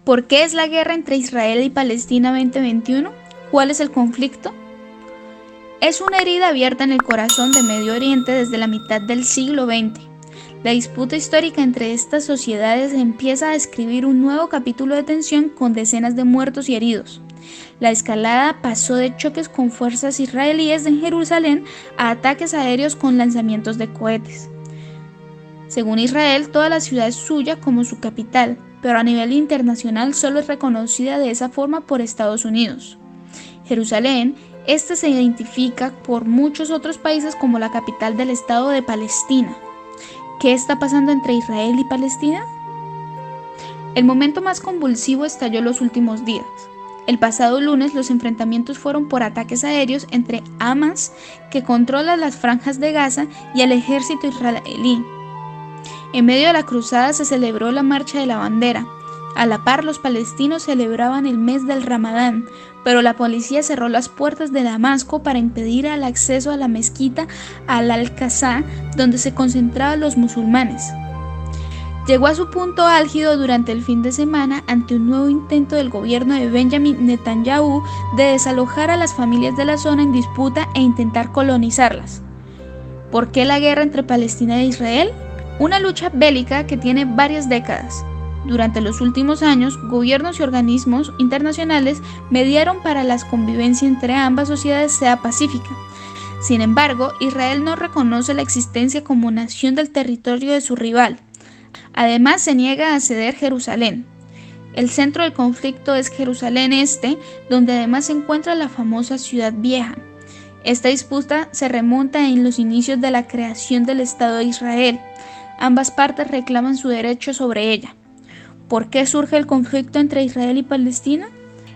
¿Por qué es la guerra entre Israel y Palestina 2021? ¿Cuál es el conflicto? Es una herida abierta en el corazón de Medio Oriente desde la mitad del siglo XX. La disputa histórica entre estas sociedades empieza a describir un nuevo capítulo de tensión con decenas de muertos y heridos. La escalada pasó de choques con fuerzas israelíes en Jerusalén a ataques aéreos con lanzamientos de cohetes. Según Israel, toda la ciudad es suya como su capital, pero a nivel internacional solo es reconocida de esa forma por Estados Unidos. Jerusalén, se identifica por muchos otros países como la capital del Estado de Palestina. ¿Qué está pasando entre Israel y Palestina? El momento más convulsivo estalló los últimos días. El pasado lunes los enfrentamientos fueron por ataques aéreos entre Hamas, que controla las franjas de Gaza, y el ejército israelí. En medio de la cruzada se celebró la Marcha de la Bandera. A la par, los palestinos celebraban el mes del Ramadán, pero la policía cerró las puertas de Damasco para impedir el acceso a la mezquita Al-Aqsa, donde se concentraban los musulmanes. Llegó a su punto álgido durante el fin de semana ante un nuevo intento del gobierno de Benjamin Netanyahu de desalojar a las familias de la zona en disputa e intentar colonizarlas. ¿Por qué la guerra entre Palestina e Israel? Una lucha bélica que tiene varias décadas. Durante los últimos años, gobiernos y organismos internacionales mediaron para la convivencia entre ambas sociedades sea pacífica. Sin embargo, Israel no reconoce la existencia como nación del territorio de su rival. Además, se niega a ceder Jerusalén. El centro del conflicto es Jerusalén Este, donde además se encuentra la famosa Ciudad Vieja. Esta disputa se remonta en los inicios de la creación del Estado de Israel. Ambas partes reclaman su derecho sobre ella. ¿Por qué surge el conflicto entre Israel y Palestina?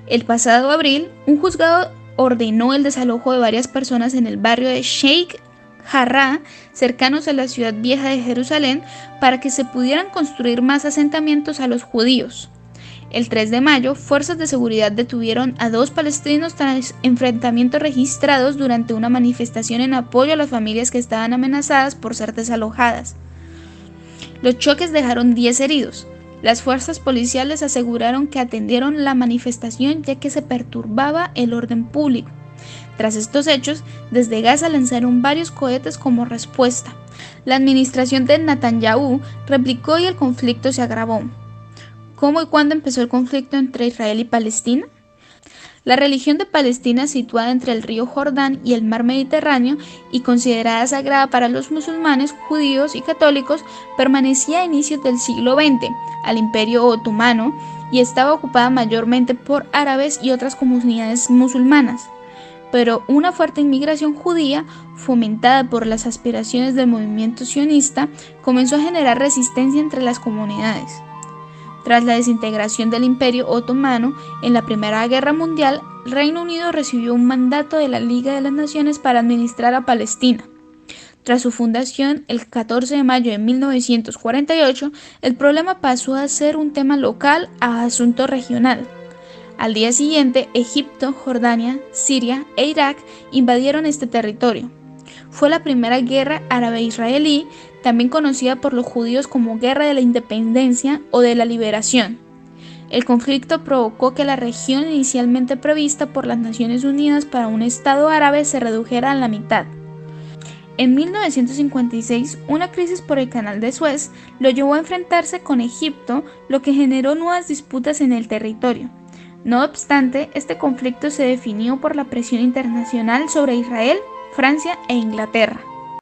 El pasado abril, un juzgado ordenó el desalojo de varias personas en el barrio de Sheikh Jarrah, cercanos a la Ciudad Vieja de Jerusalén, para que se pudieran construir más asentamientos a los judíos. El 3 de mayo, fuerzas de seguridad detuvieron a 2 palestinos tras enfrentamientos registrados durante una manifestación en apoyo a las familias que estaban amenazadas por ser desalojadas. Los choques dejaron 10 heridos. Las fuerzas policiales aseguraron que atendieron la manifestación ya que se perturbaba el orden público. Tras estos hechos, desde Gaza lanzaron varios cohetes como respuesta. La administración de Netanyahu replicó y el conflicto se agravó. ¿Cómo y cuándo empezó el conflicto entre Israel y Palestina? La religión de Palestina, situada entre el río Jordán y el mar Mediterráneo y considerada sagrada para los musulmanes, judíos y católicos, permanecía a inicios del siglo XX al Imperio Otomano y estaba ocupada mayormente por árabes y otras comunidades musulmanas. Pero una fuerte inmigración judía, fomentada por las aspiraciones del movimiento sionista, comenzó a generar resistencia entre las comunidades. Tras la desintegración del Imperio Otomano en la Primera Guerra Mundial, el Reino Unido recibió un mandato de la Liga de las Naciones para administrar a Palestina. Tras su fundación, el 14 de mayo de 1948, el problema pasó a ser un tema local a asunto regional. Al día siguiente, Egipto, Jordania, Siria e Irak invadieron este territorio. Fue la primera guerra árabe-israelí, también conocida por los judíos como Guerra de la Independencia o de la Liberación. El conflicto provocó que la región inicialmente prevista por las Naciones Unidas para un Estado árabe se redujera a la mitad. En 1956, una crisis por el Canal de Suez lo llevó a enfrentarse con Egipto, lo que generó nuevas disputas en el territorio. No obstante, este conflicto se definió por la presión internacional sobre Israel, Francia e Inglaterra.